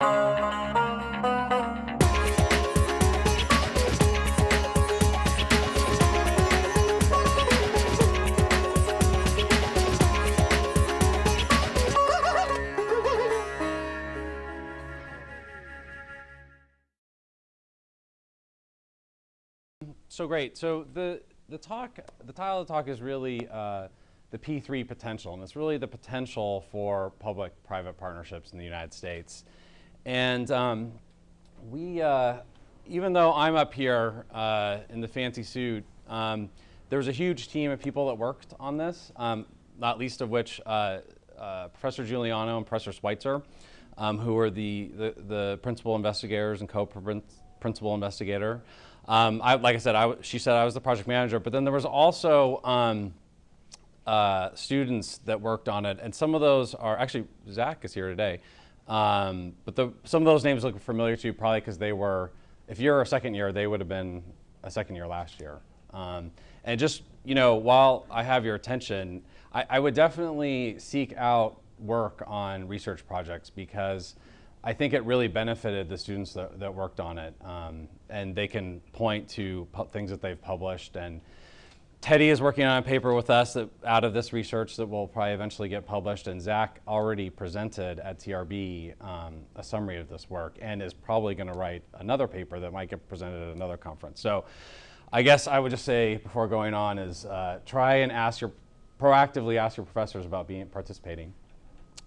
So great. So the title of the talk is really the P3 potential, and it's really the potential for public-private partnerships in the United States. And even though I'm up here in the fancy suit, there was a huge team of people that worked on this, not least of which Professor Giuliano and Professor Schweitzer, who were the principal investigators and co-principal investigator. Like I said, she said I was the project manager, but then there was also students that worked on it, and some of those are, actually, Zach is here today, but some of those names look familiar to you probably because they were, if you're a second year, they would have been a second year last year. And just, while I have your attention, I would definitely seek out work on research projects because I think it really benefited the students that worked on it, and they can point to things that they've published. And Teddy is working on a paper with us out of this research that will probably eventually get published, and Zach already presented at TRB a summary of this work and is probably going to write another paper that might get presented at another conference. So I guess I would just say before going on is try and proactively ask your professors about participating.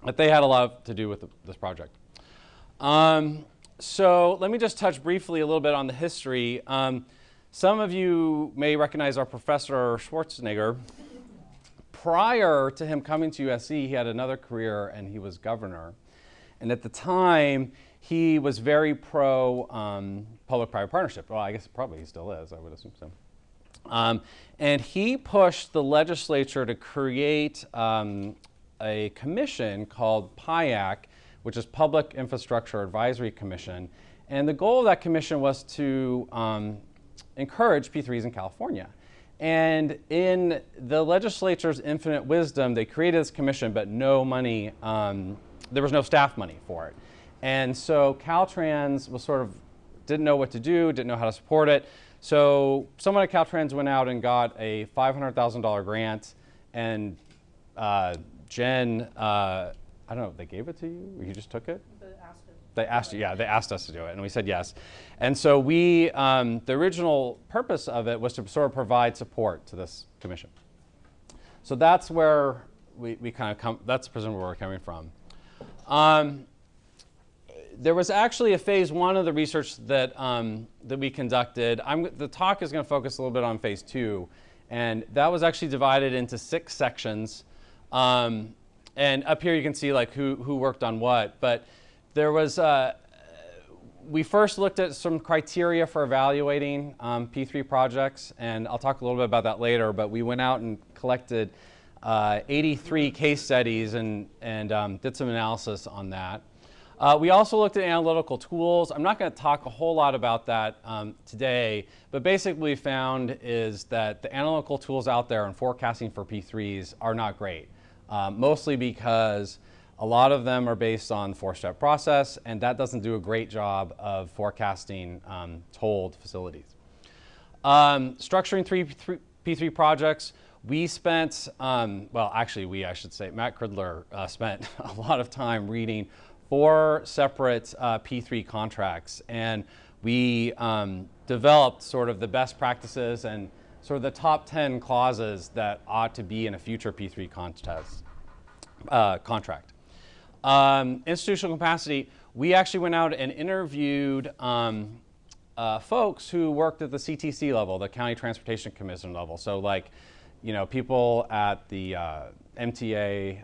But they had a lot to do with this project. So let me just touch briefly a little bit on the history. Some of you may recognize our Professor Schwarzenegger. Prior to him coming to USC, he had another career and he was governor. And at the time, he was very pro public-private partnership. Well, I guess probably he still is, I would assume so. And he pushed the legislature to create a commission called PIAC, which is Public Infrastructure Advisory Commission. And the goal of that commission was to encourage P3s in California. And in the legislature's infinite wisdom, they created this commission, but no money, there was no staff money for it. And so Caltrans was didn't know what to do, didn't know how to support it. So someone at Caltrans went out and got a $500,000 grant, and Jen, I don't know if they gave it to you or you just took it? They asked you, yeah, they asked us to do it, and we said yes. And so the original purpose of it was to sort of provide support to this commission. So that's where we kind of come, that's presumably where we're coming from. There was actually a phase 1 of the research that, that we conducted. The talk is going to focus a little bit on phase 2, and that was actually divided into 6 sections. And up here you can see like who worked on what, but there was, we first looked at some criteria for evaluating P3 projects, and I'll talk a little bit about that later, but we went out and collected 83 case studies and did some analysis on that. We also looked at analytical tools. I'm not going to talk a whole lot about that today, but basically what we found is that the analytical tools out there in forecasting for P3s are not great. Mostly because a lot of them are based on the 4-step process, and that doesn't do a great job of forecasting tolled facilities. Structuring P3 projects, we spent, well, actually I should say, Matt Cridler spent a lot of time reading 4 separate P3 contracts, and we developed sort of the best practices and sort of the top 10 clauses that ought to be in a future P3 contract. Institutional capacity, we actually went out and interviewed folks who worked at the CTC level, the County Transportation Commission level. So like, people at the MTA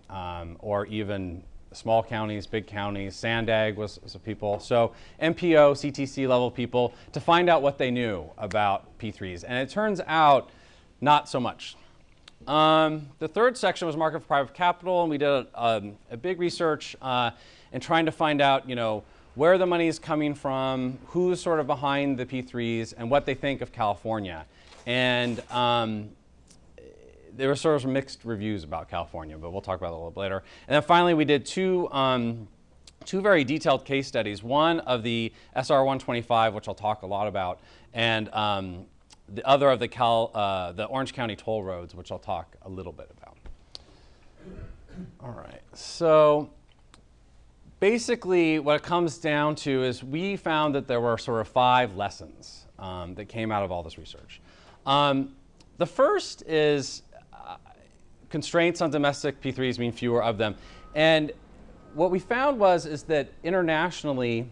or even small counties, big counties, Sandag was people. So MPO, CTC level people to find out what they knew about P3s. And it turns out not so much. The third section was market for private capital, and we did a big research in trying to find out, where the money is coming from, who's sort of behind the P3s, and what they think of California. And there were sort of mixed reviews about California, but we'll talk about that a little bit later. And then finally, we did 2 two very detailed case studies, one of the SR 125, which I'll talk a lot about, and the other of the Orange County toll roads, which I'll talk a little bit about. All right, so basically what it comes down to is we found that there were sort of 5 lessons that came out of all this research. The first is constraints on domestic P3s mean fewer of them. And what we found is that internationally,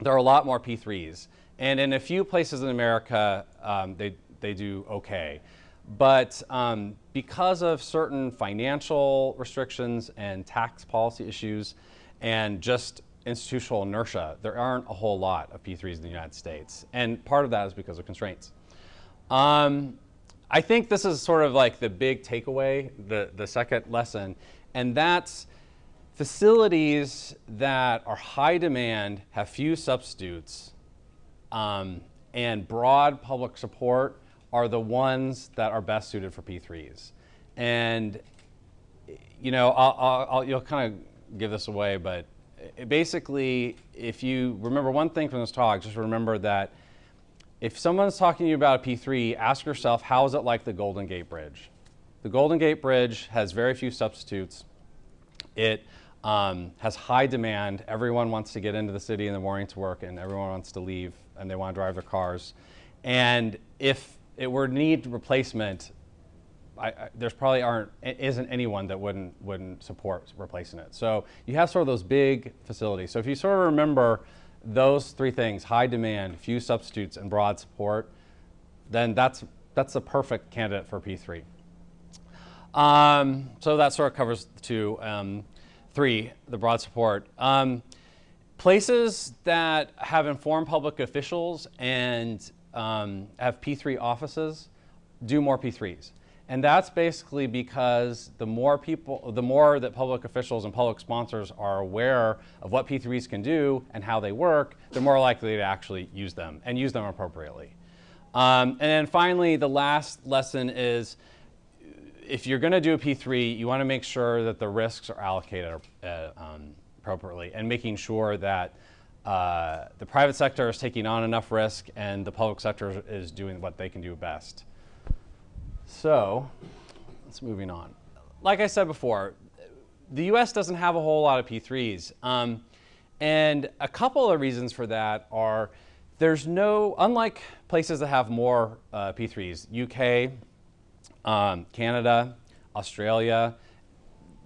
there are a lot more P3s. And in a few places in America, they do okay. But because of certain financial restrictions and tax policy issues and just institutional inertia, there aren't a whole lot of P3s in the United States. And part of that is because of constraints. I think this is sort of like the big takeaway, the second lesson, and that's facilities that are high demand, have few substitutes, and broad public support are the ones that are best suited for P3s. And you know, you'll kind of give this away, but basically, if you remember one thing from this talk, just remember that if someone's talking to you about a P3, ask yourself, how is it like the Golden Gate Bridge? The Golden Gate Bridge has very few substitutes. It has high demand. Everyone wants to get into the city in the morning to work, and everyone wants to leave, and they want to drive their cars. And if it were need replacement, there's probably isn't anyone that wouldn't support replacing it. So you have sort of those big facilities. So if you sort of remember those 3 things, high demand, few substitutes, and broad support, then that's the perfect candidate for P3. So that sort of covers the 2. 3, the broad support. Places that have informed public officials and have P3 offices do more P3s. And that's basically because the more that public officials and public sponsors are aware of what P3s can do and how they work, they're more likely to actually use them and use them appropriately. And then finally, the last lesson is if you're going to do a P3, you want to make sure that the risks are allocated appropriately and making sure that the private sector is taking on enough risk and the public sector is doing what they can do best. So let's moving on. Like I said before, the US doesn't have a whole lot of P3s. And a couple of reasons for that are unlike places that have more P3s, UK, Canada, Australia,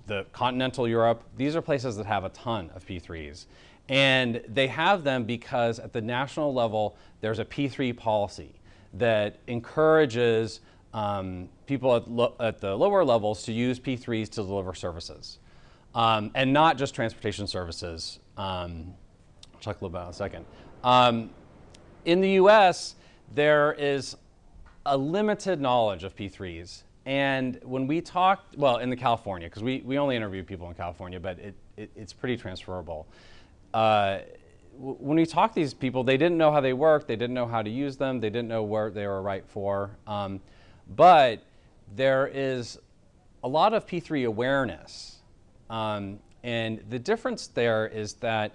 the continental Europe, these are places that have a ton of P3s. And they have them because at the national level, there's a P3 policy that encourages people at the lower levels to use P3s to deliver services. And not just transportation services. I'll talk a little about in a second. In the US, there is a limited knowledge of P3s. And when we talked, well, in California, because we only interview people in California, but it's pretty transferable. When we talked to these people, they didn't know how they worked, they didn't know how to use them, they didn't know what they were right for. But there is a lot of P3 awareness. And the difference there is that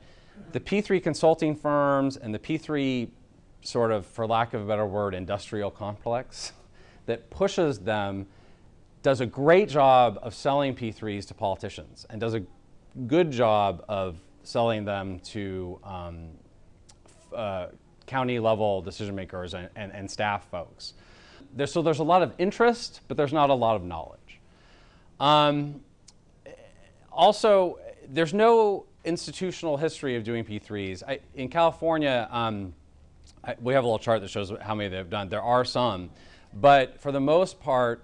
the P3 consulting firms and the P3 sort of, for lack of a better word, industrial complex that pushes them does a great job of selling P3s to politicians and does a good job of selling them to county level decision makers and staff folks. So there's a lot of interest, but there's not a lot of knowledge. Also, there's no institutional history of doing P3s. In California, we have a little chart that shows how many they've done. There are some, but for the most part,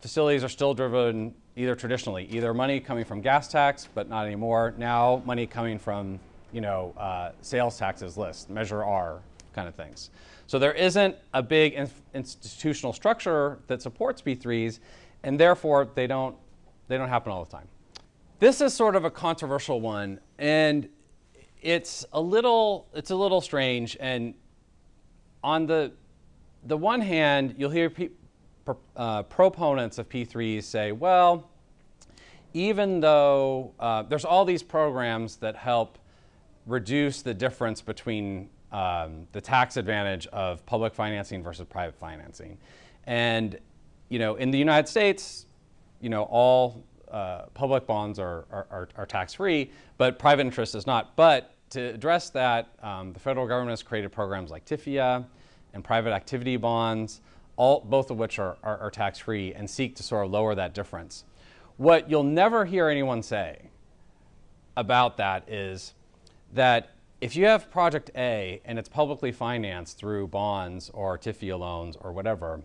facilities are still driven either traditionally, either money coming from gas tax, but not anymore. Now money coming from, sales taxes list, Measure R kind of things. So there isn't a big institutional structure that supports P3s, and therefore they don't happen all the time. This is sort of a controversial one, and it's a little strange. And on the one hand, you'll hear proponents of P3s say, well, even though there's all these programs that help reduce the difference between the tax advantage of public financing versus private financing. And in the United States, all public bonds are tax-free, but private interest is not. But to address that, the federal government has created programs like TIFIA and private activity bonds, both of which are tax-free and seek to sort of lower that difference. What you'll never hear anyone say about that is that if you have project A and it's publicly financed through bonds or TIFIA loans or whatever,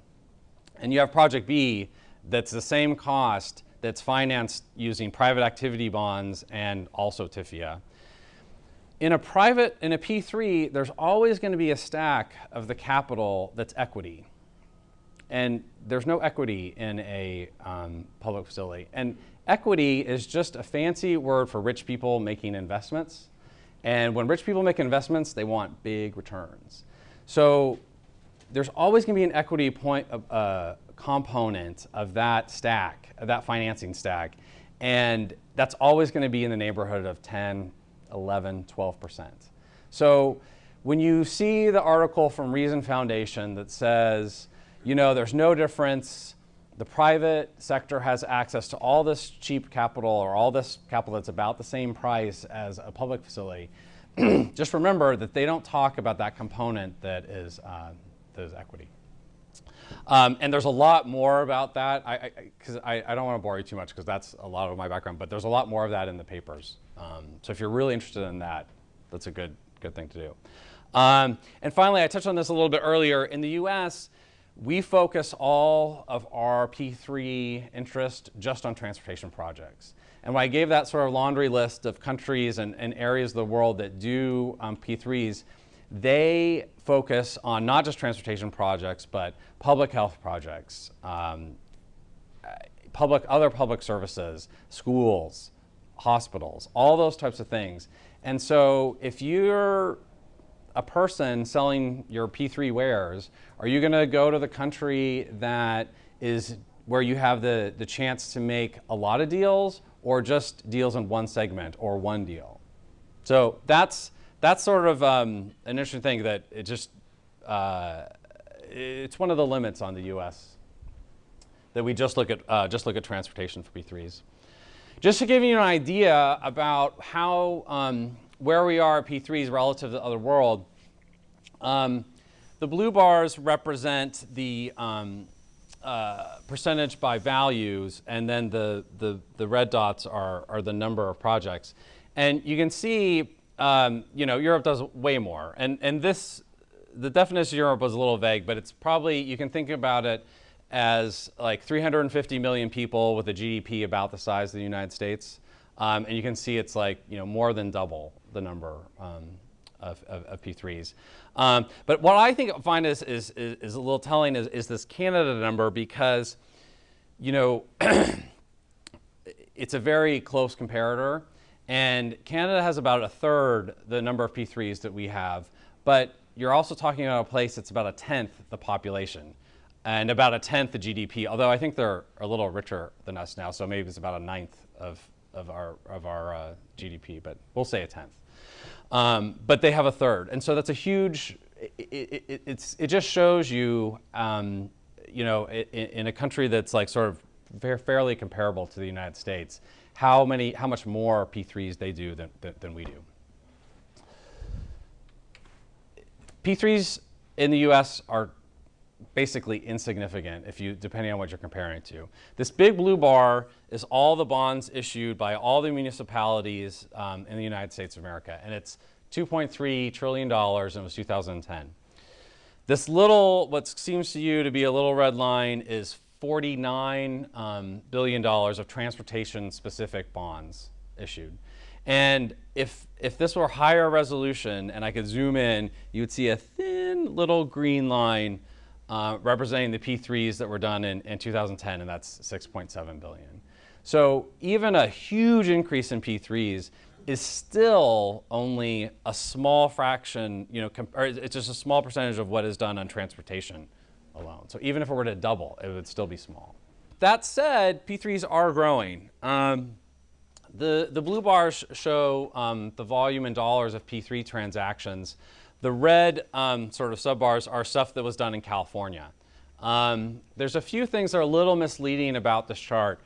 and you have project B that's the same cost that's financed using private activity bonds and also TIFIA, in a P3, there's always going to be a stack of the capital that's equity. And there's no equity in a public facility. And equity is just a fancy word for rich people making investments. And when rich people make investments, they want big returns. So there's always going to be an equity component of that stack, of that financing stack. And that's always going to be in the neighborhood of 10, 11, 12%. So when you see the article from Reason Foundation that says, there's no difference, the private sector has access to all this cheap capital or all this capital that's about the same price as a public facility, just remember that they don't talk about that component that is equity. And there's a lot more about that, because I don't want to bore you too much because that's a lot of my background, but there's a lot more of that in the papers. So if you're really interested in that, that's a good thing to do. And finally, I touched on this a little bit earlier. In the US, we focus all of our P3 interest just on transportation projects. And when I gave that sort of laundry list of countries and areas of the world that do P3s, they focus on not just transportation projects, but public health projects, other public services, schools, hospitals, all those types of things. And so if you're a person selling your P3 wares, are you going to go to the country that is where you have the chance to make a lot of deals, or just deals in one segment or one deal? So that's sort of an interesting thing that it's one of the limits on the U.S. that we just look at transportation for P3s. Just to give you an idea about how where we are at P3s relative to the other world, the blue bars represent the percentage by values, and then the red dots are the number of projects. And you can see, Europe does way more. And the definition of Europe was a little vague, but it's probably, you can think about it as like 350 million people with a GDP about the size of the United States. And you can see it's like, more than double the number of P3s. But what I find is a little telling is this Canada number, because, it's a very close comparator. And Canada has about a third the number of P3s that we have. But you're also talking about a place that's about a tenth the population and about a tenth the GDP, although I think they're a little richer than us now, so maybe it's about a ninth of our GDP, but we'll say a tenth. But they have a third, and so that's a huge. It just shows you, in a country that's like sort of fairly comparable to the United States, how much more P3s they do than we do. P3s in the U.S. are basically insignificant depending on what you're comparing it to. This big blue bar is all the bonds issued by all the municipalities in the United States of America, and it's $2.3 trillion, and it was 2010. This little, what seems to you to be a little red line, is $49 billion of transportation-specific bonds issued. And if this were higher resolution and I could zoom in, you would see a thin little green line representing the P3s that were done in 2010, and that's $6.7 billion. So even a huge increase in P3s is still only a small fraction, or it's just a small percentage of what is done on transportation alone. So even if it were to double, it would still be small. That said, P3s are growing. The blue bars show the volume in dollars of P3 transactions. The red sort of subbars are stuff that was done in California. There's a few things that are a little misleading about this chart.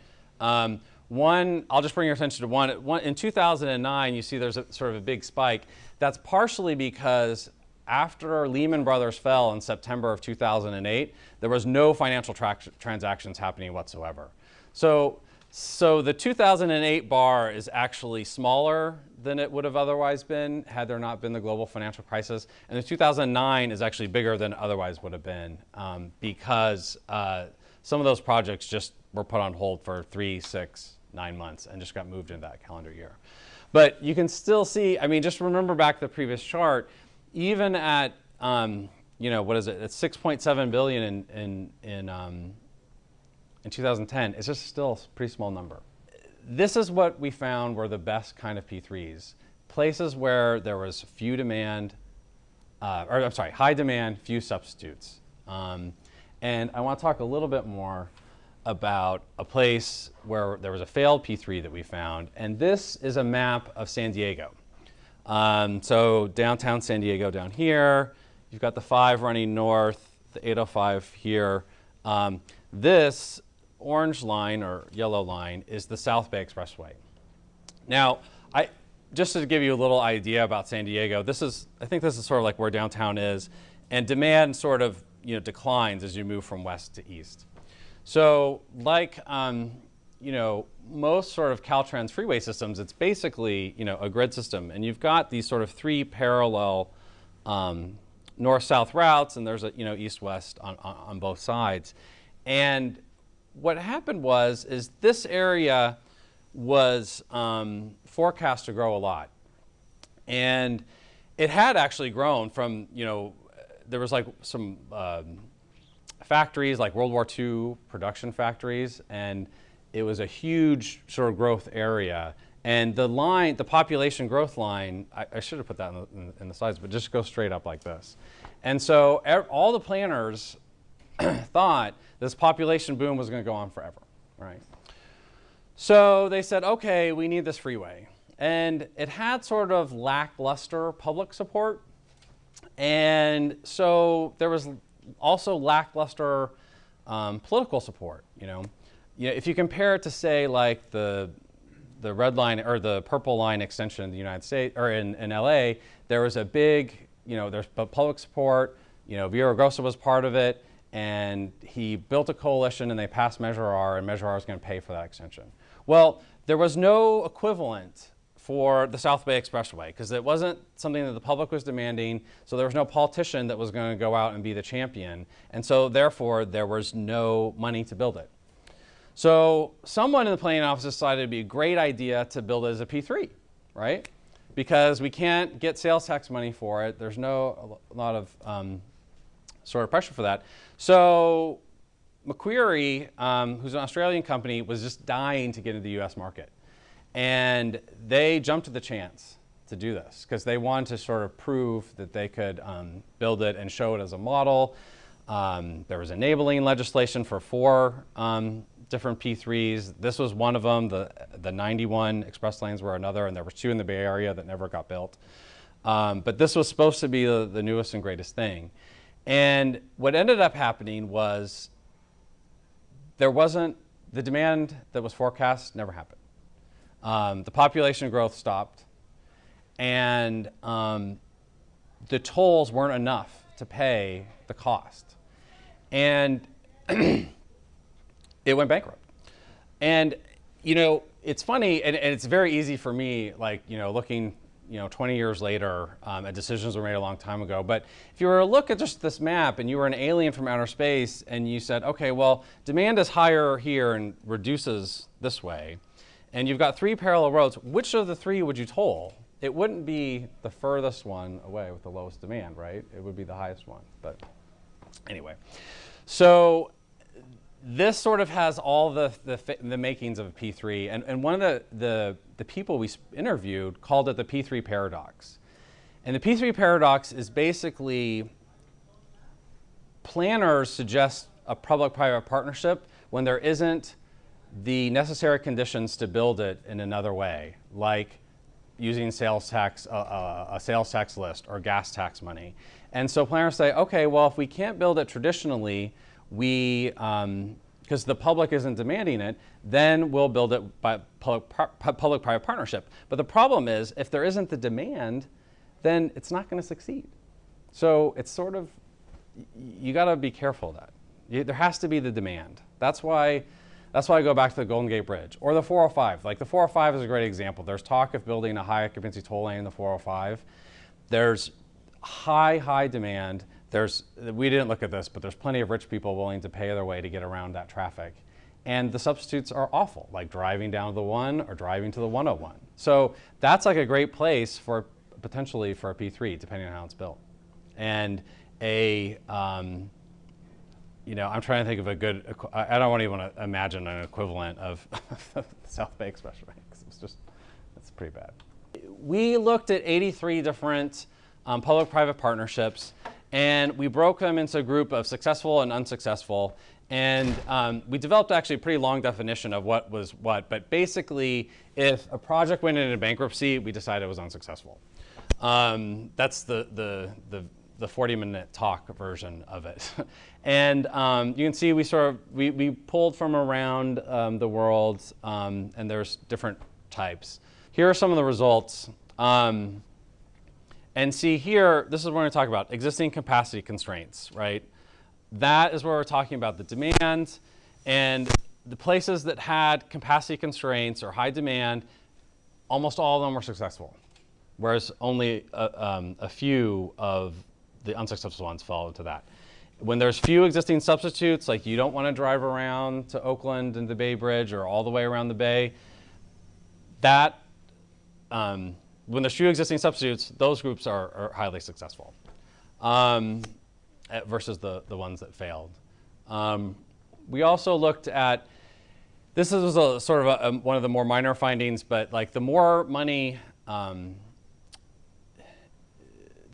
One, I'll just bring your attention to one. In 2009, you see there's sort of a big spike. That's partially because after Lehman Brothers fell in September of 2008, there was no financial transactions happening whatsoever. So the 2008 bar is actually smaller than it would have otherwise been had there not been the global financial crisis. And the 2009 is actually bigger than it otherwise would have been because some of those projects just were put on hold for 3, 6, 9 months and just got moved into that calendar year. But you can still see, I mean, just remember back to the previous chart, even at, you know, what is it, it's 6.7 billion in 2010, it's just still a pretty small number. This is what we found were the best kind of P3s. Places where there was few demand, high demand, few substitutes. And I want to talk a little bit more about a place where there was a failed P3 that we found. And this is a map of San Diego. So downtown San Diego down here, you've got the 5 running north, the 805 here. This orange line or yellow line is the South Bay Expressway. Now, just to give you a little idea about San Diego, I think this is sort of like where downtown is, and demand sort of declines as you move from west to east. So like most sort of Caltrans freeway systems, it's basically a grid system, and you've got these sort of 3 parallel north-south routes, and there's a east-west on both sides. And what happened is this area was forecast to grow a lot, and it had actually grown from there was like some factories like World War II production factories, and it was a huge sort of growth area. And the line, the population growth line, I should have put that in the slides, but just go straight up like this. And so all the planners thought this population boom was going to go on forever, right? So they said, okay, we need this freeway. And it had sort of lackluster public support. And so there was also lackluster political support, if you compare it to, say, like the red line or the purple line extension in the United States or in LA, there was a big, there's public support. Villaraigosa was part of it, and he built a coalition, and they passed Measure R, and Measure R is going to pay for that extension. Well, there was no equivalent for the South Bay Expressway because it wasn't something that the public was demanding, so there was no politician that was going to go out and be the champion, and so therefore there was no money to build it. So someone in the planning office decided it'd be a great idea to build it as a P3, right? Because we can't get sales tax money for it. There's a lot of sort of pressure for that. So Macquarie, who's an Australian company, was just dying to get into the US market. And they jumped at the chance to do this because they wanted to sort of prove that they could build it and show it as a model. There was enabling legislation for 4 different P3s. This was one of them. The 91 express lanes were another, and there were 2 in the Bay Area that never got built. But this was supposed to be the newest and greatest thing. And what ended up happening was the demand that was forecast never happened. The population growth stopped, and the tolls weren't enough to pay the cost. And it went bankrupt. And, it's funny, and it's very easy for me, like, looking, 20 years later, decisions were made a long time ago. But if you were to look at just this map and you were an alien from outer space and you said, okay, well, demand is higher here and reduces this way, and you've got 3 parallel roads, which of the 3 would you toll? It wouldn't be the furthest one away with the lowest demand, right? It would be the highest one. But anyway, so this sort of has all the makings of a P3. And one of the people we interviewed called it the P3 paradox. And the P3 paradox is basically planners suggest a public-private partnership when there isn't the necessary conditions to build it in another way, like using sales tax, a sales tax list or gas tax money. And so planners say, okay, well, if we can't build it traditionally, because the public isn't demanding it, then we'll build it by public-private partnership. But the problem is, if there isn't the demand, then it's not going to succeed. So it's sort of, you got to be careful of that. There has to be the demand. That's why I go back to the Golden Gate Bridge or the 405. Like the 405 is a great example. There's talk of building a high occupancy toll lane in the 405. There's high demand. We didn't look at this, but there's plenty of rich people willing to pay their way to get around that traffic. And the substitutes are awful, like driving down to the 1 or driving to the 101. So that's like a great place for potentially for a P3, depending on how it's built. And I'm trying to think of a good, I don't even want to imagine an equivalent of the South Bay Expressway, because it's pretty bad. We looked at 83 different public-private partnerships, and we broke them into a group of successful and unsuccessful. And we developed actually a pretty long definition of what was what, but basically, if a project went into bankruptcy, we decided it was unsuccessful. That's the 40-minute talk version of it. And you can see we pulled from around the world, and there's different types. Here are some of the results. And see here, this is what we're going to talk about, existing capacity constraints, right? That is where we're talking about the demand, and the places that had capacity constraints or high demand, almost all of them were successful, whereas only a few of the unsuccessful ones fall into that. When there's few existing substitutes, like you don't want to drive around to Oakland and the Bay Bridge or all the way around the Bay, that when there's few existing substitutes, those groups are highly successful versus the ones that failed. We also looked at, this was a sort of one of the more minor findings, but like the more money, the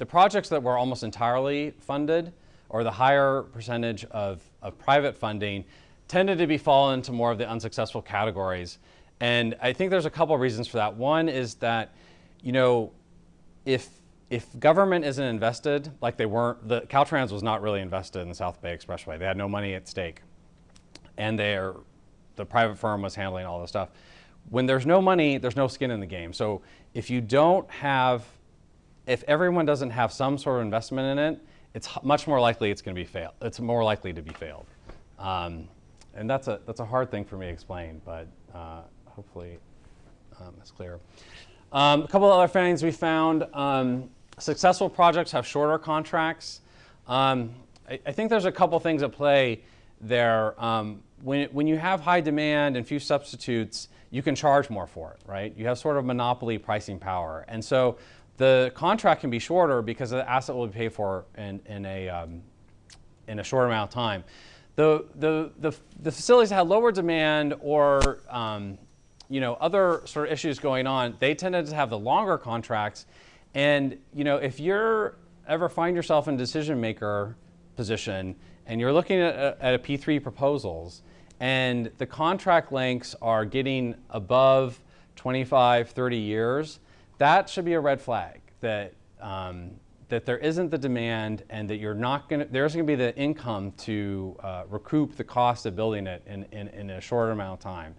projects that were almost entirely funded, or the higher percentage of private funding, tended to fall into more of the unsuccessful categories. And I think there's a couple of reasons for that. One is that, if government isn't invested, like they weren't, the Caltrans was not really invested in the South Bay Expressway. They had no money at stake. And the private firm was handling all this stuff. When there's no money, there's no skin in the game. So if everyone doesn't have some sort of investment in it, it's much more likely it's going to be failed. It's more likely to be failed. And that's a hard thing for me to explain, but hopefully it's clear. A couple of other things we found. Successful projects have shorter contracts. I think there's a couple things at play there. When you have high demand and few substitutes, you can charge more for it, right? You have sort of monopoly pricing power. And so the contract can be shorter because the asset will be paid for in a short amount of time. The facilities that had lower demand or other sort of issues going on, they tended to have the longer contracts. And if you're ever find yourself in a decision maker position and you're looking at a P3 proposals and the contract lengths are getting above 25, 30 years, that should be a red flag that that there isn't the demand and that there isn't going to be the income to recoup the cost of building it in a shorter amount of time.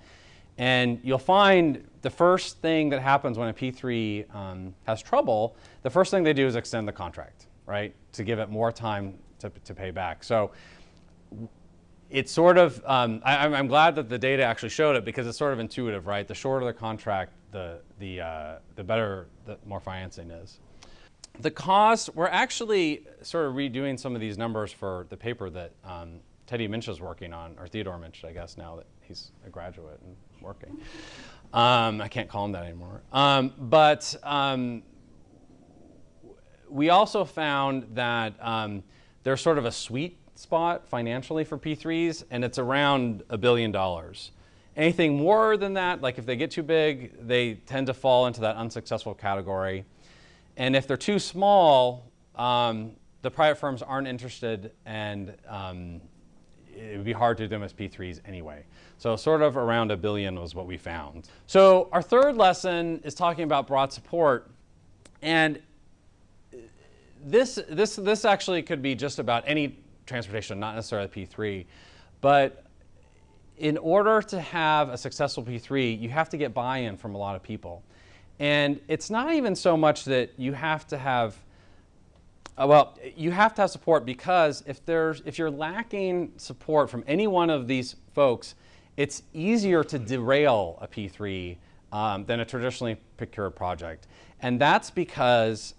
And you'll find the first thing that happens when a P3 has trouble, the first thing they do is extend the contract, right, to give it more time to pay back. So it's sort of, I'm glad that the data actually showed it because it's sort of intuitive, right? The shorter the contract, the better, the more financing is. The cost, we're actually sort of redoing some of these numbers for the paper that Teddy Minch is working on, or Theodore Minch, I guess, now that he's a graduate and working. I can't call him that anymore. But we also found that there's sort of a sweet spot financially for P3s, and it's around $1 billion. Anything more than that, like if they get too big, they tend to fall into that unsuccessful category. And if they're too small, the private firms aren't interested, and it would be hard to do them as P3s anyway. So sort of around $1 billion was what we found. So our third lesson is talking about broad support. And this actually could be just about any transportation, not necessarily P3. But in order to have a successful P3, you have to get buy-in from a lot of people. And it's not even so much that you have to have, well, you have to have support, because if you're lacking support from any one of these folks, it's easier to derail a P3 than a traditionally procured project. And that's because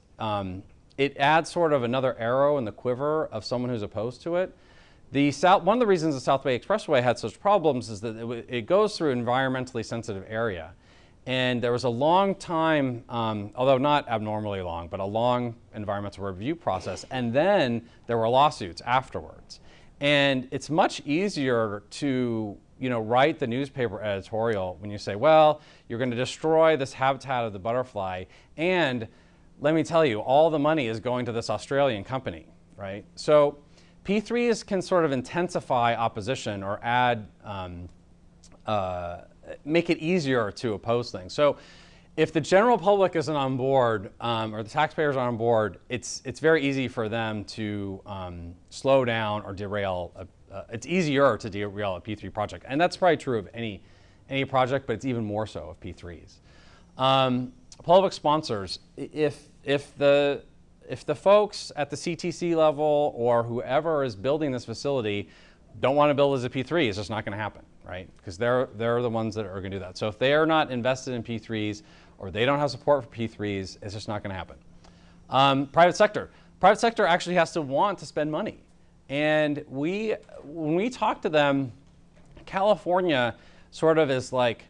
it adds sort of another arrow in the quiver of someone who's opposed to it. One of the reasons the South Bay Expressway had such problems is that it goes through an environmentally sensitive area. And there was a long time, although not abnormally long, but a long environmental review process. And then there were lawsuits afterwards. And it's much easier to write the newspaper editorial when you say, well, you're going to destroy this habitat of the butterfly. And let me tell you, all the money is going to this Australian company, right? So P3s can sort of intensify opposition or add, make it easier to oppose things. So if the general public isn't on board, or the taxpayers aren't on board, it's very easy for them to slow down or derail. It's easier to derail a P3 project. And that's probably true of any project, but it's even more so of P3s. Public sponsors, if the folks at the CTC level or whoever is building this facility don't want to build as a P3, it's just not going to happen, right? Because they're the ones that are going to do that. So if they are not invested in P3s or they don't have support for P3s, it's just not going to happen. Private sector. Private sector actually has to want to spend money. And when we talk to them, California sort of is like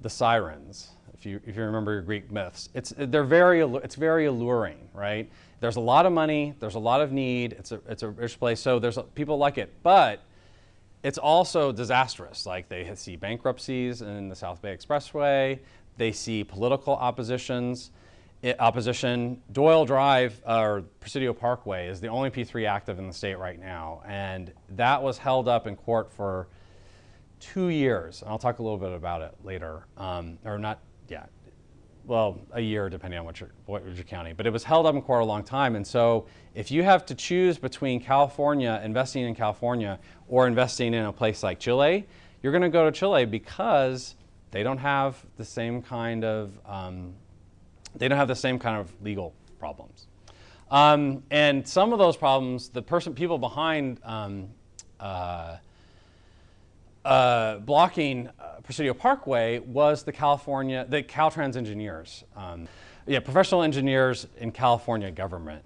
the sirens. If you remember your Greek myths, it's very alluring, right? There's a lot of money, there's a lot of need, it's a rich place, so people like it, but it's also disastrous. Like they see bankruptcies in the South Bay Expressway, they see political opposition. Doyle Drive, or Presidio Parkway, is the only P3 active in the state right now, and that was held up in court for 2 years. I'll talk a little bit about it later, or not. Yeah, well, a year depending on what you're counting. But it was held up in court a long time, and so if you have to choose between California, investing in California, or investing in a place like Chile, you're going to go to Chile because they don't have the same kind of legal problems. And some of those problems, people behind blocking Presidio Parkway was the Caltrans engineers. Professional engineers in California government.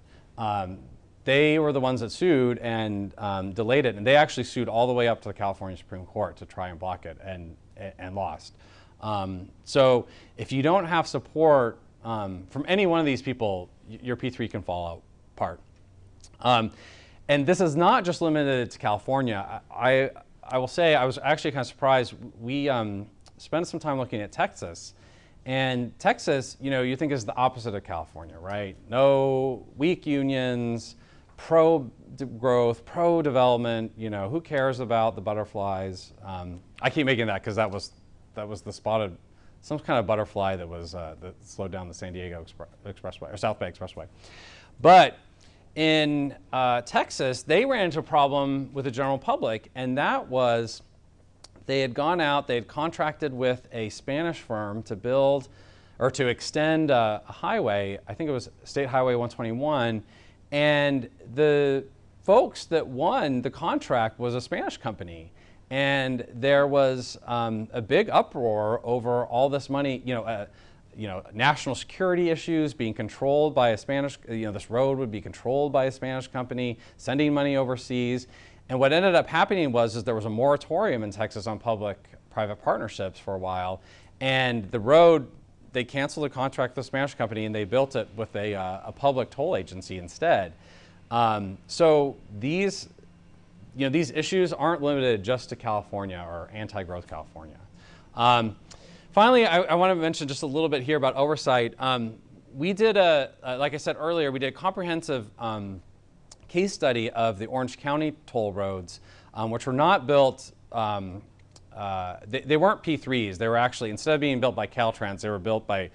They were the ones that sued and delayed it, and they actually sued all the way up to the California Supreme Court to try and block it and lost. So if you don't have support from any one of these people, your P3 can fall apart. And this is not just limited to California. I will say I was actually kind of surprised. We spent some time looking at Texas. And Texas, you think is the opposite of California, right? No weak unions, pro-growth, pro-development, who cares about the butterflies? I keep making that because that was the spotted, some kind of butterfly that was that slowed down the San Diego Expressway, or South Bay Expressway. But in Texas, they ran into a problem with the general public, and that was they had gone out, they had contracted with a Spanish firm to build or to extend a highway. I think it was State Highway 121, and the folks that won the contract was a Spanish company. And there was a big uproar over all this money, national security issues being controlled by a Spanish, this road would be controlled by a Spanish company, sending money overseas. And what ended up happening was there was a moratorium in Texas on public-private partnerships for a while. And the road, they canceled the contract with the Spanish company and they built it with a public toll agency instead. So these issues aren't limited just to California or anti-growth California. Finally, I want to mention just a little bit here about oversight. We did like I said earlier, we did a comprehensive case study of the Orange County toll roads which were not built, they weren't P3s. They were actually, instead of being built by Caltrans, they were built by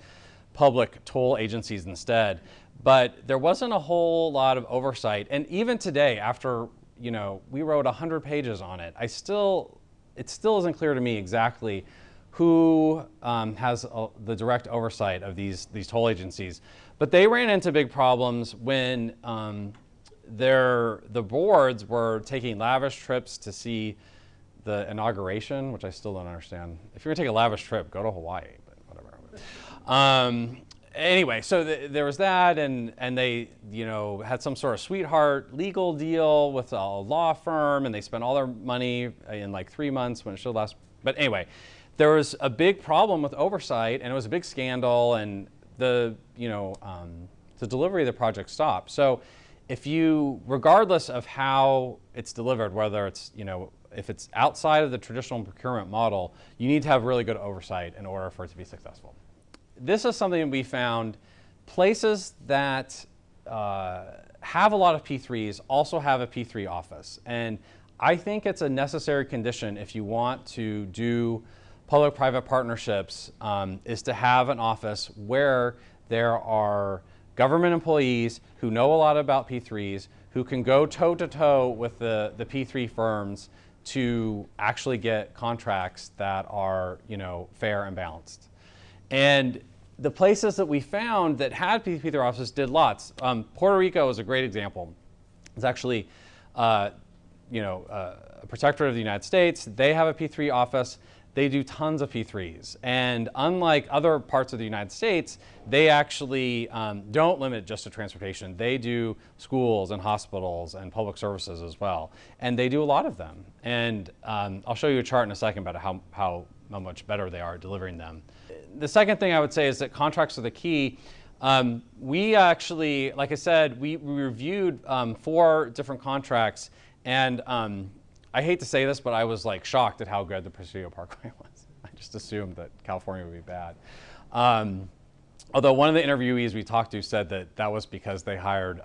public toll agencies instead. But there wasn't a whole lot of oversight. And even today, after we wrote 100 pages on it, it still isn't clear to me exactly who has the direct oversight of these toll agencies. But they ran into big problems when the boards were taking lavish trips to see the inauguration, which I still don't understand. If you're gonna take a lavish trip, go to Hawaii, but whatever. Anyway, so there was that, and they had some sort of sweetheart legal deal with a law firm, and they spent all their money in like 3 months when it should last. But anyway, there was a big problem with oversight, and it was a big scandal, and the delivery of the project stopped. So if regardless of how it's delivered, whether it's if it's outside of the traditional procurement model, you need to have really good oversight in order for it to be successful. This is something we found. Places that have a lot of P3s also have a P3 office. And I think it's a necessary condition if you want to do public-private partnerships, is to have an office where there are government employees who know a lot about P3s, who can go toe-to-toe with the P3 firms to actually get contracts that are fair and balanced. And the places that we found that had P3 offices did lots. Puerto Rico is a great example. It's actually a protectorate of the United States. They have a P3 office. They do tons of P3s. And unlike other parts of the United States, they actually don't limit just to transportation. They do schools and hospitals and public services as well. And they do a lot of them. And I'll show you a chart in a second about how much better they are at delivering them. The second thing I would say is that contracts are the key. We actually, like I said, we reviewed 4 different contracts, and I hate to say this, but I was like shocked at how good the Presidio Parkway was. I just assumed that California would be bad. Although one of the interviewees we talked to said that was because they hired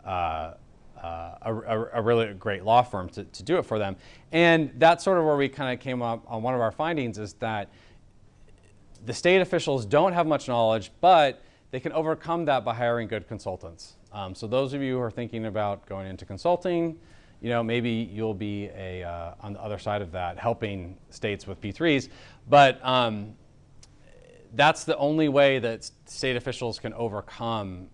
a really great law firm to do it for them. And that's sort of where we kind of came up on one of our findings, is that the state officials don't have much knowledge, but they can overcome that by hiring good consultants. So those of you who are thinking about going into consulting, maybe you'll be on the other side of that, helping states with P3s. But that's the only way that state officials can overcome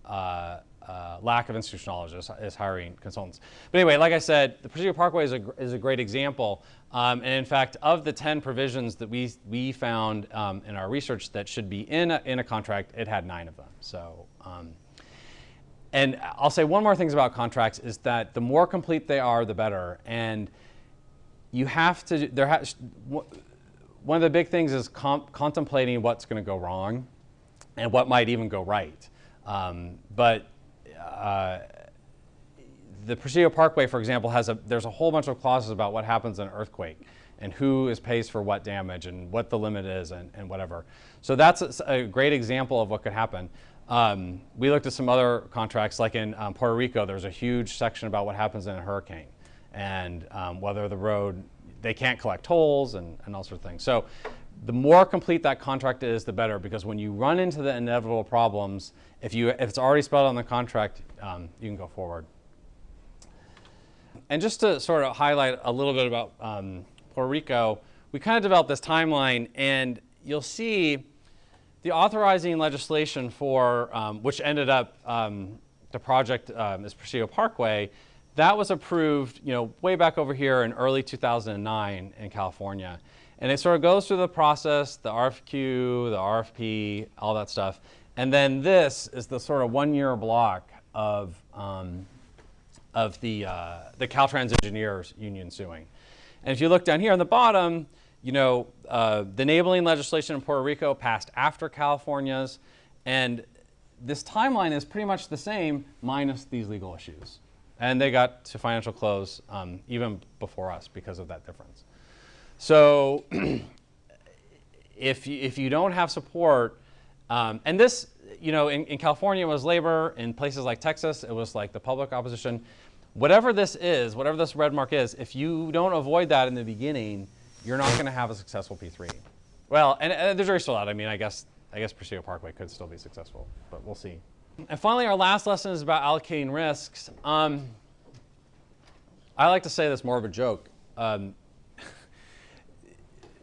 lack of institutional knowledge, is hiring consultants. But anyway, like I said, the Presidio Parkway is a great example. And in fact, of the 10 provisions that we found in our research that should be in a contract, it had 9 of them. So, and I'll say one more thing about contracts is that the more complete they are, the better. And you have to, one of the big things is contemplating what's going to go wrong and what might even go right. The Presidio Parkway, for example, there's a whole bunch of clauses about what happens in an earthquake and who pays for what damage and what the limit is and whatever. So that's a great example of what could happen. We looked at some other contracts, like in Puerto Rico, there's a huge section about what happens in a hurricane and whether the road, they can't collect tolls and all sorts of things. So the more complete that contract is, the better, because when you run into the inevitable problems, if it's already spelled on the contract, you can go forward. And just to sort of highlight a little bit about Puerto Rico, we kind of developed this timeline, and you'll see the authorizing legislation for, which ended up, the project is Presidio Parkway, that was approved way back over here in early 2009 in California. And it sort of goes through the process, the RFQ, the RFP, all that stuff. And then this is the sort of 1-year block of the Caltrans engineers union suing. And if you look down here on the bottom, the enabling legislation in Puerto Rico passed after California's, and this timeline is pretty much the same minus these legal issues. And they got to financial close even before us because of that difference. So if you don't have support, and this, in California it was labor, in places like Texas it was like the public opposition. whatever this is, whatever this red mark is, if you don't avoid that in the beginning, you're not going to have a successful P3. Well, and the jury's still out. I mean, I guess Presidio Parkway could still be successful, but we'll see. And finally, our last lesson is about allocating risks. I like to say this more of a joke. The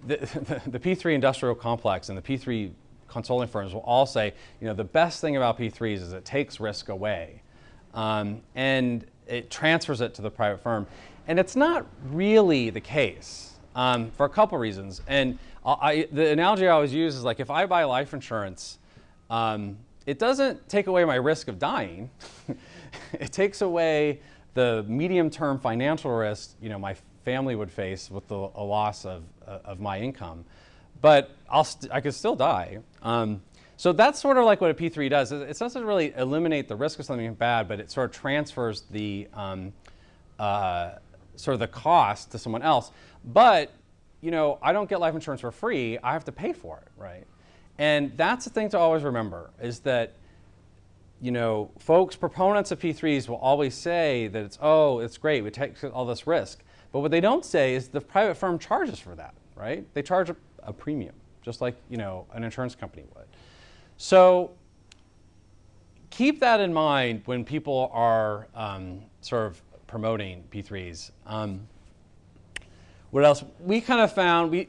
P3 industrial complex and the P3 consulting firms will all say, the best thing about P3s is it takes risk away. And it transfers it to the private firm. And it's not really the case for a couple reasons. And the analogy I always use is like, if I buy life insurance, it doesn't take away my risk of dying. It takes away the medium-term financial risk my family would face with a loss of my income. But I could still die. So that's sort of like what a P3 does. It doesn't really eliminate the risk of something bad, but it sort of transfers the sort of the cost to someone else. But I don't get life insurance for free. I have to pay for it, right? And that's the thing to always remember is that folks, proponents of P3s will always say that it's great, we take all this risk. But what they don't say is the private firm charges for that, right? They charge a premium, just like an insurance company would. So keep that in mind when people are sort of promoting P3s. What else? We kind of found,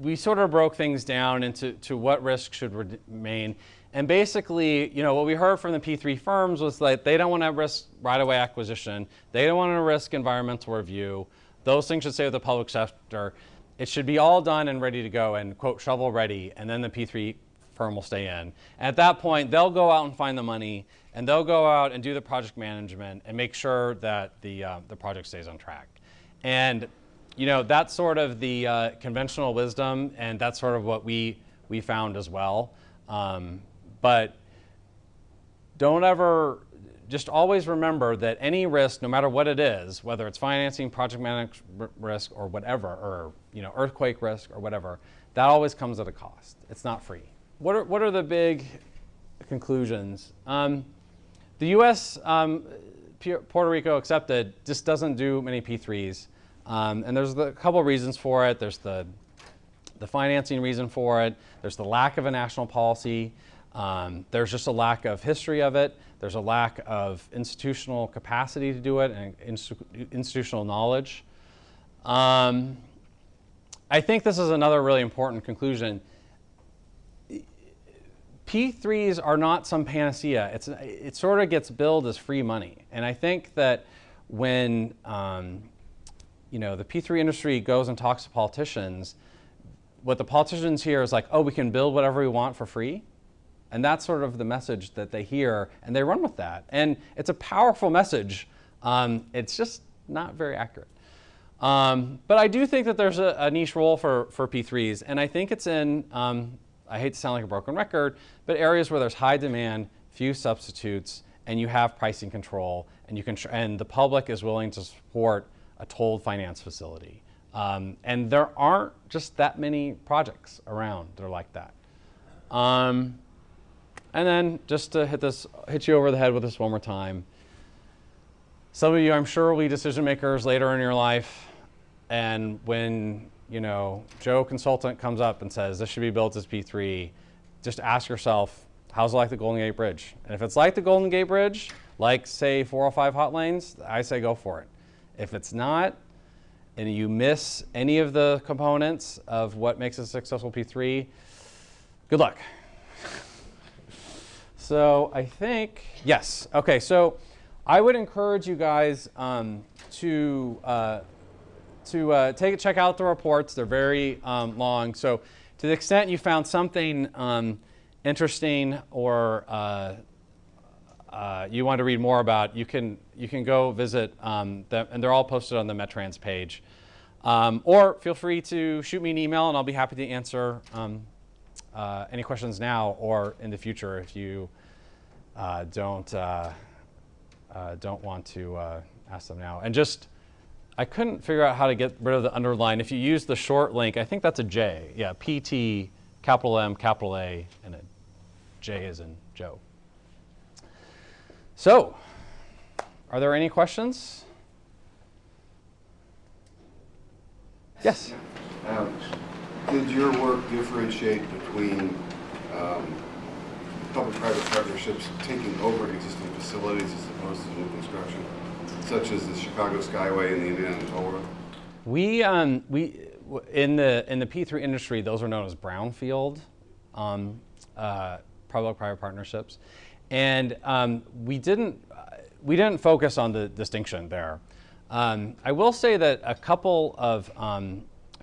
we sort of broke things down into what risks should remain. And basically, what we heard from the P3 firms was like they don't want to risk right-of-way acquisition. They don't want to risk environmental review. Those things should stay with the public sector. It should be all done and ready to go and, quote, shovel ready, and then the P3 firm will stay in. At that point, they'll go out and find the money, and they'll go out and do the project management and make sure that the project stays on track. And that's sort of the conventional wisdom, and that's sort of what we found as well. But don't ever, just always remember that any risk, no matter what it is, whether it's financing, project management risk, or whatever, or earthquake risk or whatever, that always comes at a cost. It's not free. What are the big conclusions? The U.S., Puerto Rico accepted, just doesn't do many P3s. And there's a couple of reasons for it. There's the financing reason for it. There's the lack of a national policy. There's just a lack of history of it. There's a lack of institutional capacity to do it and institutional knowledge. I think this is another really important conclusion. P3s are not some panacea. It sort of gets billed as free money. And I think that when the P3 industry goes and talks to politicians, what the politicians hear is like, oh, we can build whatever we want for free. And that's sort of the message that they hear, and they run with that. And it's a powerful message. It's just not very accurate. But I do think that there's a niche role for P3s, and I think it's in, I hate to sound like a broken record, but areas where there's high demand, few substitutes, and you have pricing control, and and the public is willing to support a tolled finance facility. And there aren't just that many projects around that are like that. And then just to hit you over the head with this one more time. Some of you, I'm sure, will be decision makers later in your life. And when, Joe Consultant comes up and says, this should be built as P3, just ask yourself, how's it like the Golden Gate Bridge? And if it's like the Golden Gate Bridge, like, say, 405 hot lanes, I say go for it. If it's not, and you miss any of the components of what makes a successful P3, good luck. So I think, yes. Okay, so I would encourage you guys to check out the reports. They're very long. So to the extent you found something interesting or you want to read more about, you can go visit them, and they're all posted on the Metrans page. Or feel free to shoot me an email, and I'll be happy to answer any questions now or in the future if you don't want to ask them now. And just, I couldn't figure out how to get rid of the underline. If you use the short link, I think that's a J. Yeah, PT, capital M, capital A, and a J as in Joe. So Are there any questions? Yes? Did your work differentiate between public-private partnerships taking over existing facilities as opposed to new construction, such as the Chicago Skyway and the Indiana Toll Road? We in the P3 industry, those are known as Brownfield public-private partnerships, and we didn't focus on the distinction there. I will say that a couple of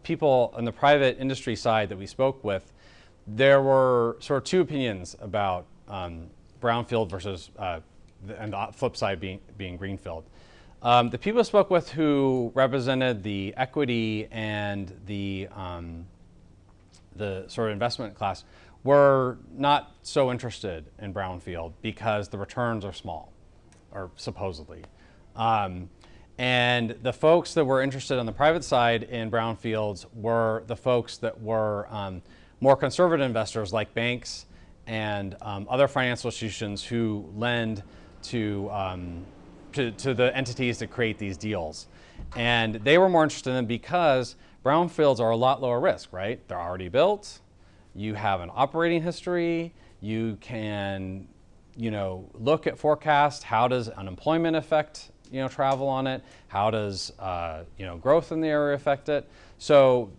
people on the private industry side that we spoke with, there were sort of two opinions about Brownfield versus, and the flip side being Greenfield. The people I spoke with who represented the equity and the sort of investment class were not so interested in Brownfield because the returns are small, or supposedly. And the folks that were interested on the private side in brownfields were the folks that were more conservative investors like banks and other financial institutions who lend to the entities that create these deals. And they were more interested in them because brownfields are a lot lower risk, right? They're already built. You have an operating history. You can, look at forecast. How does unemployment affect travel on it? How does growth in the area affect it? So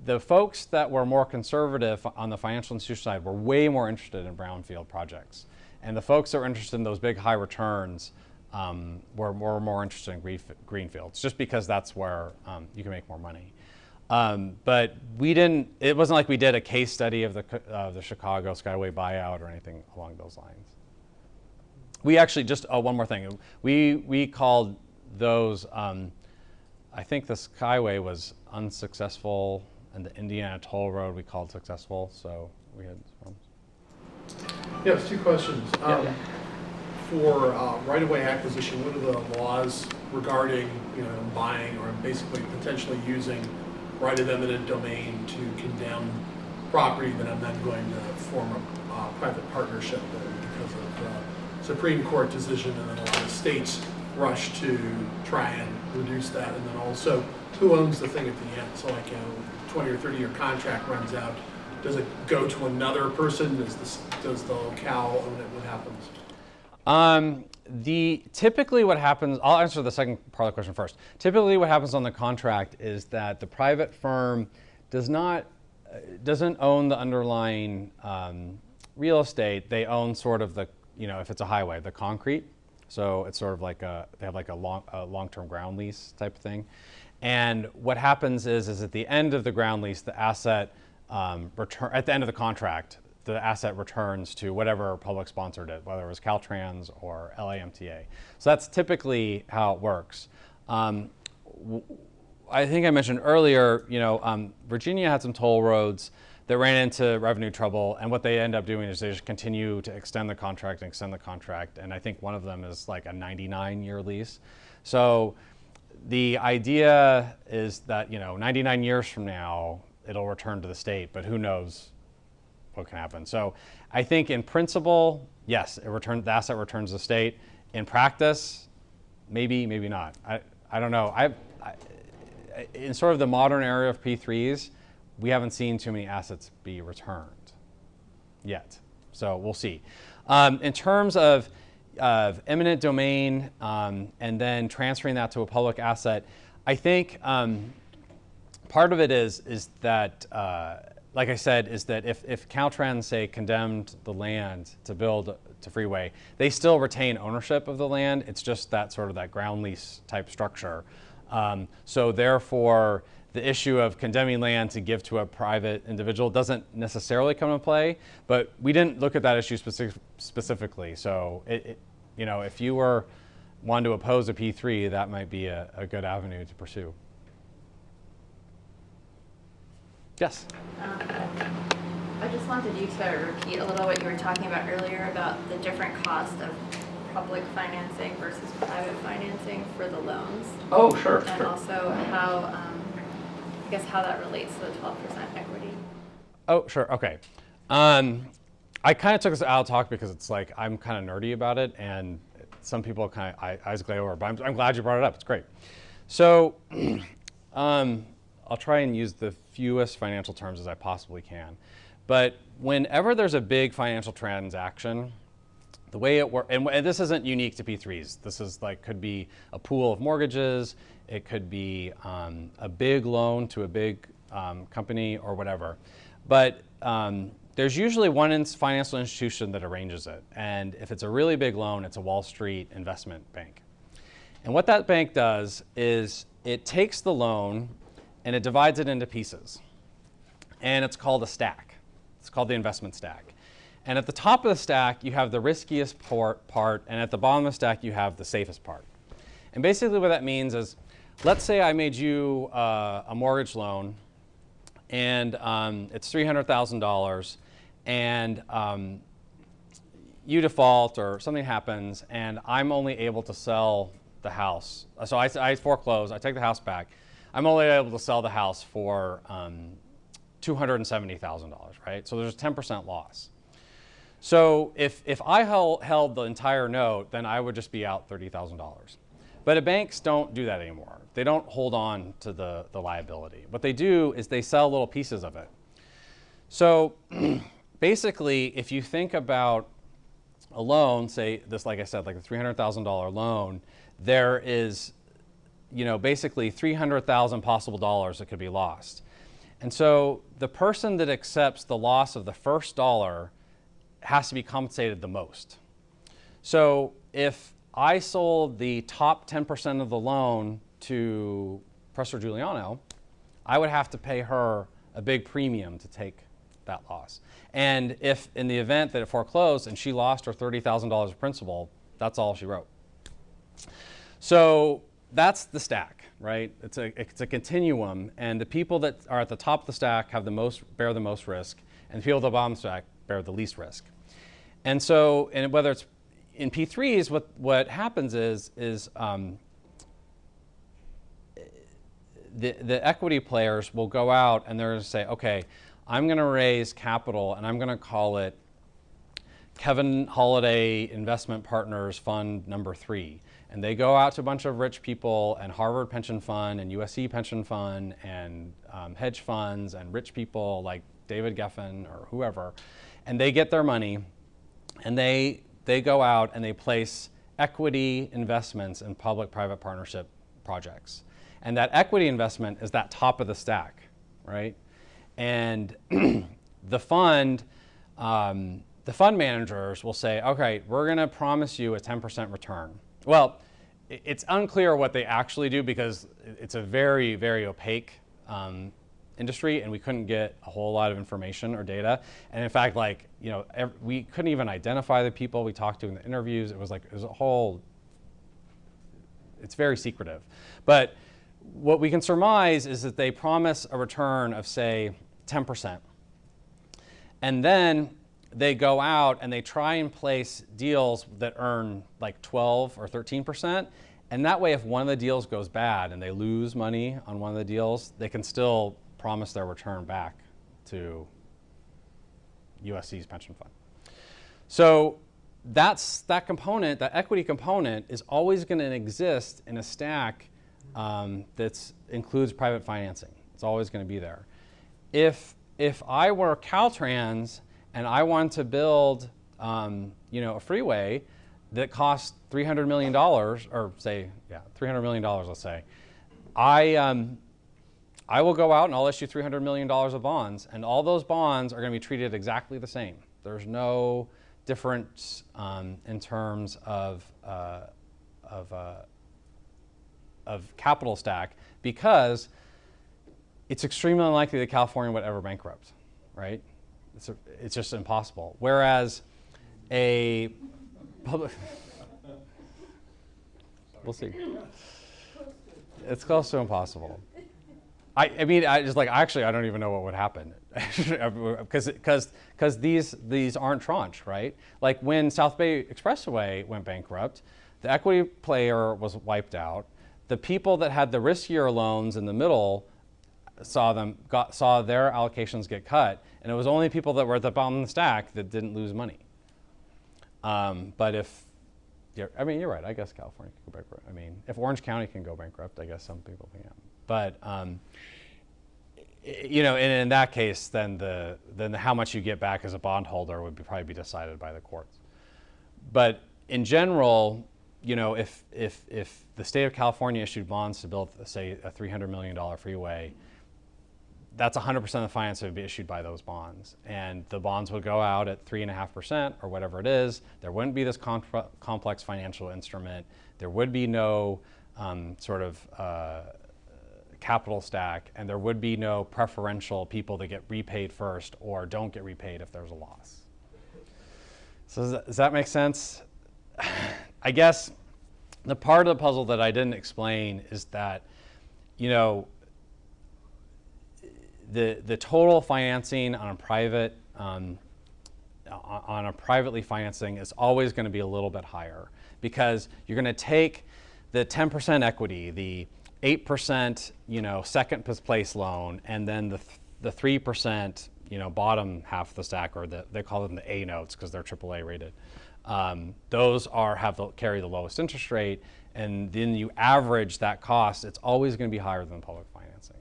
the folks that were more conservative on the financial institution side were way more interested in brownfield projects. And the folks that were interested in those big high returns were more interested in greenfields, just because that's where you can make more money. But it wasn't like we did a case study of the Chicago Skyway buyout or anything along those lines. We actually, just one more thing, we called those, I think the Skyway was unsuccessful, and the Indiana Toll Road we called successful, so we had Yes, two questions. For right-of-way acquisition, what are the laws regarding buying or basically potentially using right of eminent domain to condemn property that I'm then going to form a private partnership with because of Supreme Court decision, and then a lot of states rush to try and reduce that, and then also who owns the thing at the end? So like 20 or 30-year contract runs out, does it go to another person? Does the locale own it? What happens? Typically what happens, I'll answer the second part of the question first. Typically what happens on the contract is that the private firm doesn't own the underlying real estate. They own sort of the, if it's a highway, the concrete. So it's sort of like they have like a long-term ground lease type of thing. And what happens is at the end of the ground lease, the asset at the end of the contract, the asset returns to whatever public sponsored it, whether it was Caltrans or LAMTA. So that's typically how it works. I think I mentioned earlier, Virginia had some toll roads that ran into revenue trouble, and what they end up doing is they just continue to extend the contract, and I think one of them is like a 99-year lease. So the idea is that 99 years from now, it'll return to the state, but who knows what can happen. So I think in principle, yes, the asset returns to the state. In practice, maybe not. I don't know. In sort of the modern era of P3s, we haven't seen too many assets be returned yet. So we'll see. In terms of eminent domain and then transferring that to a public asset, I think part of it is that, like I said, is that if Caltrans, say, condemned the land to build to freeway, they still retain ownership of the land. It's just that sort of that ground lease type structure. So therefore, the issue of condemning land to give to a private individual doesn't necessarily come into play, but we didn't look at that issue specifically. So if you were wanting to oppose a P3, that might be a good avenue to pursue. Yes? I just wanted you to repeat a little what you were talking about earlier about the different cost of public financing versus private financing for the loans. Oh, sure. And also how, I guess how that relates to the 12% equity. Oh, sure, okay. I kind of took this out of talk because it's like, I'm kind of nerdy about it, and some people kind of eyes glaze over, but I'm glad you brought it up. It's great. So I'll try and use the fewest financial terms as I possibly can. But whenever there's a big financial transaction, the way it works, and this isn't unique to P3s. This is like, could be a pool of mortgages. It could be a big loan to a big company or whatever. But there's usually one financial institution that arranges it. And if it's a really big loan, it's a Wall Street investment bank. And what that bank does is it takes the loan and it divides it into pieces. And it's called a stack. It's called the investment stack. And at the top of the stack, you have the riskiest part, and at the bottom of the stack, you have the safest part. And basically what that means is, let's say I made you a mortgage loan, and it's $300,000, and you default or something happens, and I'm only able to sell the house. So I foreclose, I take the house back. I'm only able to sell the house for $270,000, right? So there's a 10% loss. So if I held the entire note, then I would just be out $30,000. But banks don't do that anymore. They don't hold on to the liability. What they do is they sell little pieces of it. So basically, if you think about a loan, say this, like I said, like a $300,000 loan, there is, basically 300,000 possible dollars that could be lost. And so the person that accepts the loss of the first dollar has to be compensated the most. So if I sold the top 10% of the loan to Professor Giuliano, I would have to pay her a big premium to take that loss. And if in the event that it foreclosed and she lost her $30,000 of principal, that's all she wrote. So that's the stack, right? It's a continuum, and the people that are at the top of the stack have bear the most risk, and the people at the bottom of the stack bear the least risk. And so, and whether it's in P3s, what happens is the equity players will go out and they're going to say, okay, I'm going to raise capital and I'm going to call it Kevin Holliday Investment Partners Fund number 3. And they go out to a bunch of rich people and Harvard Pension Fund and USC Pension Fund and hedge funds and rich people like David Geffen or whoever. And they get their money and they go out and they place equity investments in public-private partnership projects. And that equity investment is that top of the stack, right? And the fund managers will say, okay, we're going to promise you a 10% return. Well, it's unclear what they actually do because it's a very, very opaque industry, and we couldn't get a whole lot of information or data. And in fact, we couldn't even identify the people we talked to in the interviews. It was a whole, it's very secretive. But what we can surmise is that they promise a return of, say, 10%. And then they go out and they try and place deals that earn like 12 or 13%. And that way, if one of the deals goes bad and they lose money on one of the deals, they can still promise their return back to USC's pension fund. So that component, that equity component, is always going to exist in a stack that includes private financing. It's always going to be there. If I were Caltrans and I want to build a freeway that costs $300 million, or say, yeah, $300 million, let's say, I will go out and I'll issue $300 million of bonds, and all those bonds are going to be treated exactly the same. There's no difference in terms of capital stack, because it's extremely unlikely that California would ever bankrupt, right? It's just impossible. Whereas a public, we'll see. It's close to impossible. I mean, I don't even know what would happen, because these aren't tranche, right? Like when South Bay Expressway went bankrupt, the equity player was wiped out. The people that had the riskier loans in the middle saw their allocations get cut, and it was only people that were at the bottom of the stack that didn't lose money. But if yeah, I mean, you're right. I guess California can go bankrupt. I mean, if Orange County can go bankrupt, I guess some people can. But you know, and in that case, then how much you get back as a bondholder would probably be decided by the courts. But in general, you know, if the state of California issued bonds to build, say, a $300 million freeway, that's 100% of the finance that would be issued by those bonds. And the bonds would go out at 3.5% or whatever it is. There wouldn't be this complex financial instrument. There would be no sort of capital stack, and there would be no preferential people that get repaid first or don't get repaid if there's a loss. So does that make sense? I guess the part of the puzzle that I didn't explain is that, you know, the total financing on a privately financing is always going to be a little bit higher, because you're going to take the 10% equity, the 8%, you know, second place loan, and then the 3%, you know, bottom half of the stack, or they call them the A notes because they're AAA rated. Those carry the lowest interest rate, and then you average that cost. It's always going to be higher than public financing,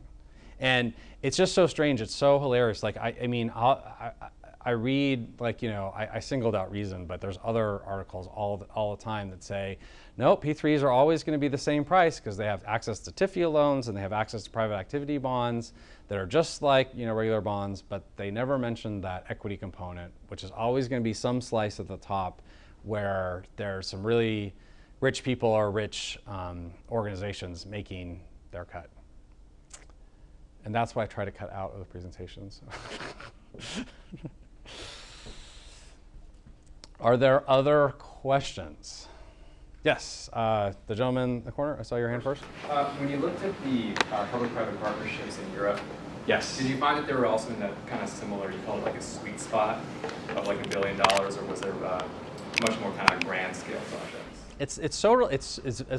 and it's just so strange. It's so hilarious. Like I mean, I read, like, you know, I singled out Reason, but there's other articles all the time that say, no, P3s are always going to be the same price because they have access to TIFIA loans and they have access to private activity bonds that are just like, you know, regular bonds, but they never mention that equity component, which is always going to be some slice at the top where there's some really rich people or rich organizations making their cut. And that's what I try to cut out of the presentations. Are there other questions? Yes, the gentleman in the corner, I saw your hand first. When you looked at the public-private partnerships in Europe, yes. Did you find that they were also in that kind of similar, you call it like a sweet spot of like $1 billion, or was there much more kind of grand scale projects? It's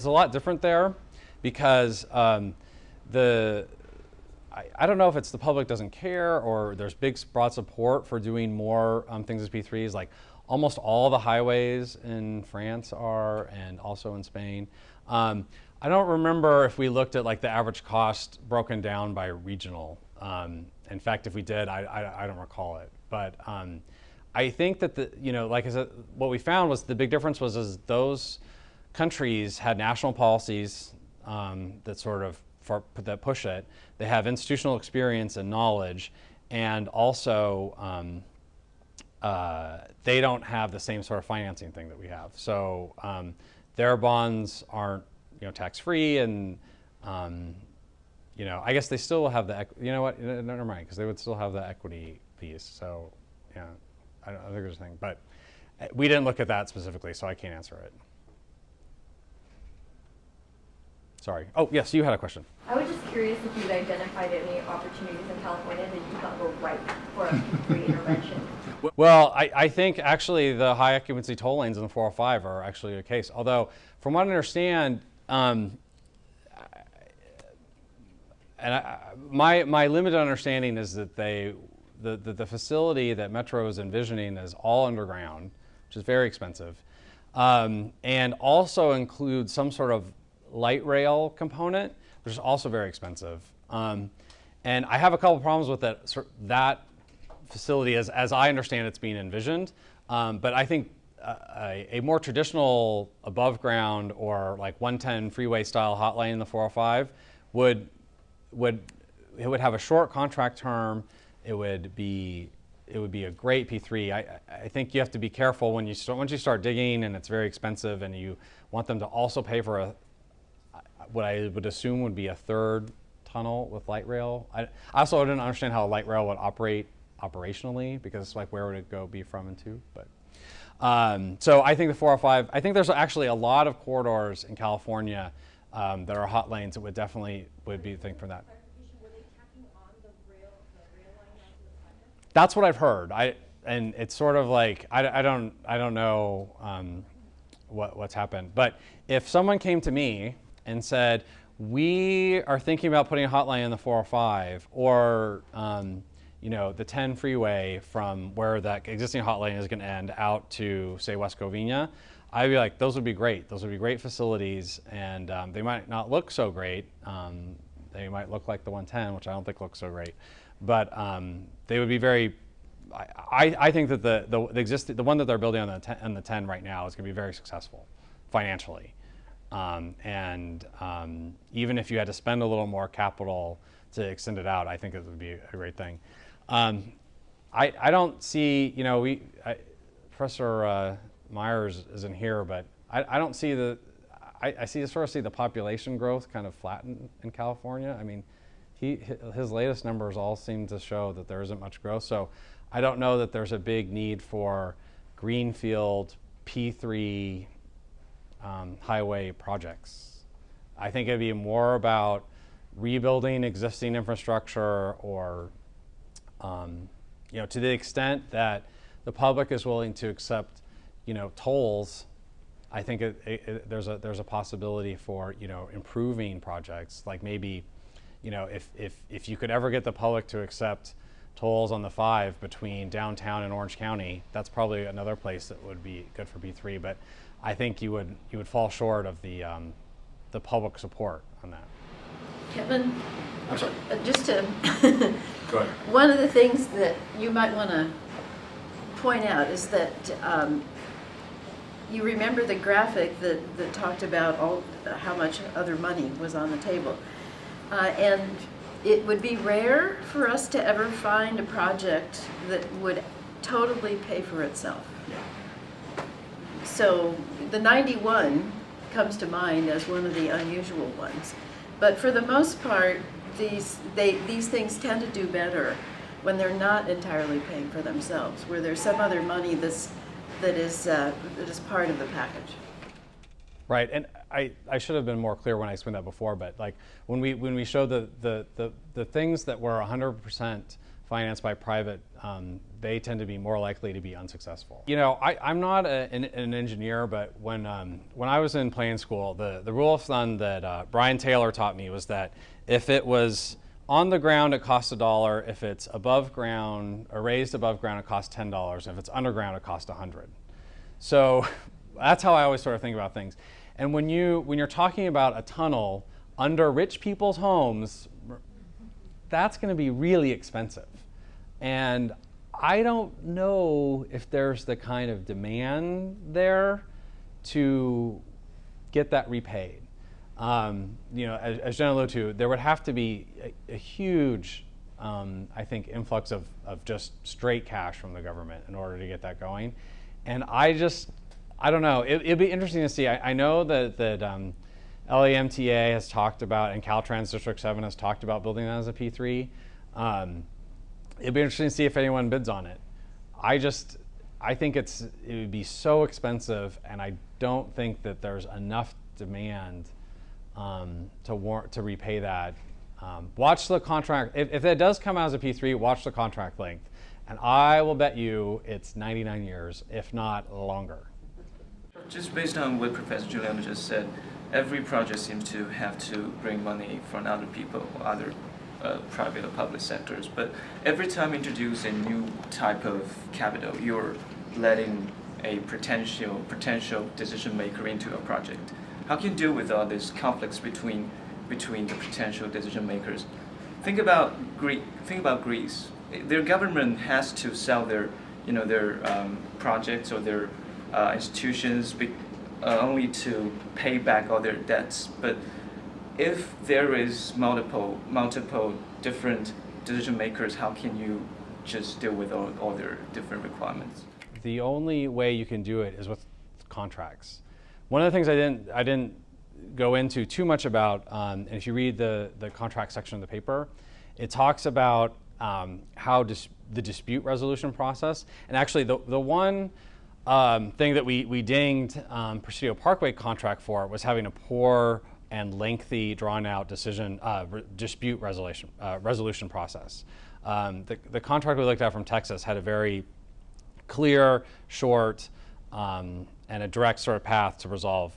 a lot different there, because I don't know if it's the public doesn't care or there's big broad support for doing more things as P3s. Like almost all the highways in France are, and also in Spain. I don't remember if we looked at like the average cost broken down by regional. In fact, if we did, I don't recall it. But I think that like I said, what we found was the big difference was those countries had national policies that sort of that push it. They have institutional experience and knowledge, and also they don't have the same sort of financing thing that we have. So their bonds aren't, you know, tax-free, and you know, I guess they still have the, you know what, never mind, because they would still have the equity piece. So yeah, I don't think there's a thing, but we didn't look at that specifically, so I can't answer it. Sorry. Oh, yes, you had a question. I was just curious if you'd identified any opportunities in California that you thought were ripe for a P3 intervention. Well, I think actually the high occupancy toll lanes in the 405 are actually a case. Although, from what I understand, my limited understanding is that the facility that Metro is envisioning is all underground, which is very expensive, and also includes some sort of light rail component, which is also very expensive. And I have a couple problems with that facility as I understand it's being envisioned. But I think a more traditional above ground or like 110 freeway style hot lane in the 405 would have a short contract term. It would be a great P3. I think you have to be careful when once you start digging and it's very expensive and you want them to also pay for what I would assume would be a third tunnel with light rail. I also didn't understand how a light rail would operate operationally, because it's like, where would it be from and to? But so I think the 405, I think there's actually a lot of corridors in California that are hot lanes that would be the thing for that. Were they tacking on the rail line onto the project? That's what I've heard. And it's sort of like, I don't know what's happened. But if someone came to me and said, we are thinking about putting a hot line in the 405, or you know, the 10 freeway from where that existing hot lane is going to end out to, say, West Covina, I'd be like, those would be great. Those would be great facilities, and they might not look so great. They might look like the 110, which I don't think looks so great, but they would be very. I think that the one that they're building on the 10 right now is going to be very successful financially, and even if you had to spend a little more capital to extend it out, I think it would be a great thing. I don't see, you know, Professor Myers isn't here, but I don't see I sort of see the population growth kind of flatten in California. I mean, his latest numbers all seem to show that there isn't much growth. So I don't know that there's a big need for Greenfield P3 highway projects. I think it'd be more about rebuilding existing infrastructure, or you know, to the extent that the public is willing to accept, you know, tolls. I think there's a possibility for, you know, improving projects, like maybe, you know, if you could ever get the public to accept tolls on the 5 between downtown and Orange County, that's probably another place that would be good for B3. But I think you would fall short of the public support on that. Kevin, I'm sorry. just to Go ahead. one of the things that you might want to point out is that you remember the graphic that talked about how much other money was on the table. And it would be rare for us to ever find a project that would totally pay for itself. So the 91 comes to mind as one of the unusual ones. But for the most part, these things tend to do better when they're not entirely paying for themselves, where there's some other money that is part of the package. Right, and I should have been more clear when I explained that before, but like when we showed the things that were 100% financed by private, they tend to be more likely to be unsuccessful. You know, I'm not an engineer, but when I was in planning school, the rule of thumb that Brian Taylor taught me was that if it was on the ground, it costs $1. If it's above ground or raised above ground, it costs $10. If it's underground, it costs $100. So that's how I always sort of think about things. And when you're talking about a tunnel under rich people's homes, that's going to be really expensive. And I don't know if there's the kind of demand there to get that repaid. You know, as Jen alluded to, there would have to be a huge, I think, influx of just straight cash from the government in order to get that going. And I don't know. It'd be interesting to see. I know that LAMTA has talked about, and Caltrans District 7 has talked about building that as a P3. It'd be interesting to see if anyone bids on it. I think it would be so expensive, and I don't think that there's enough demand to repay that. Watch the contract. If it does come out as a P3, watch the contract length, and I will bet you it's 99 years, if not longer. Just based on what Professor Giuliano just said, every project seems to have to bring money from other people, other private or public sectors. But every time you introduce a new type of capital, you're letting a potential decision maker into a project. How can you deal with all these conflicts between the potential decision makers? Think about Greece. Their government has to sell their projects or their institutions only to pay back all their debts. But if there is multiple different decision makers, how can you just deal with all their different requirements? The only way you can do it is with contracts. One of the things I didn't go into too much about, and if you read the contract section of the paper, it talks about how the dispute resolution process, and actually the one thing that we dinged Presidio Parkway contract for was having a poor and lengthy, drawn-out dispute resolution process. The contract we looked at from Texas had a very clear, short, and a direct sort of path to resolve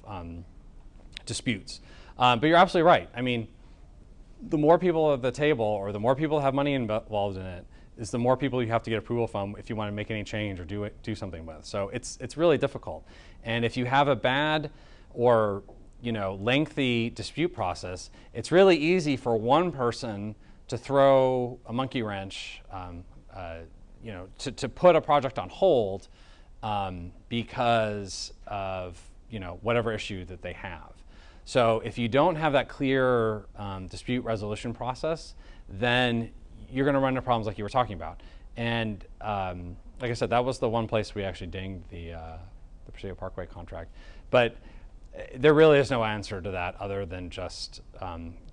disputes. But you're absolutely right. I mean, the more people at the table, or the more people have money involved in it, is the more people you have to get approval from if you want to make any change or do something with. So it's really difficult. And if you have a bad or lengthy dispute process, it's really easy for one person to throw a monkey wrench, to put a project on hold because of whatever issue that they have. So if you don't have that clear dispute resolution process, then you're going to run into problems like you were talking about. And like I said, that was the one place we actually dinged the Presidio Parkway contract. But there really is no answer to that other than just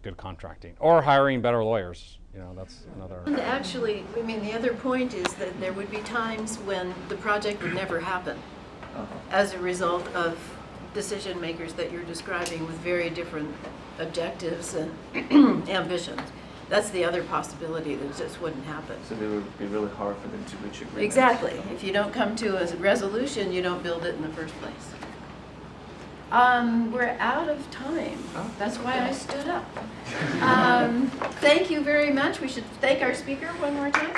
good contracting or hiring better lawyers. That's another. And actually, the other point is that there would be times when the project would never happen as a result of decision makers that you're describing with very different objectives and ambitions. That's the other possibility, that it just wouldn't happen. So it would be really hard for them to reach agreement. Exactly. If you don't come to a resolution, you don't build it in the first place. We're out of time. Oh, That's why okay. I stood up. Thank you very much. We should thank our speaker one more time.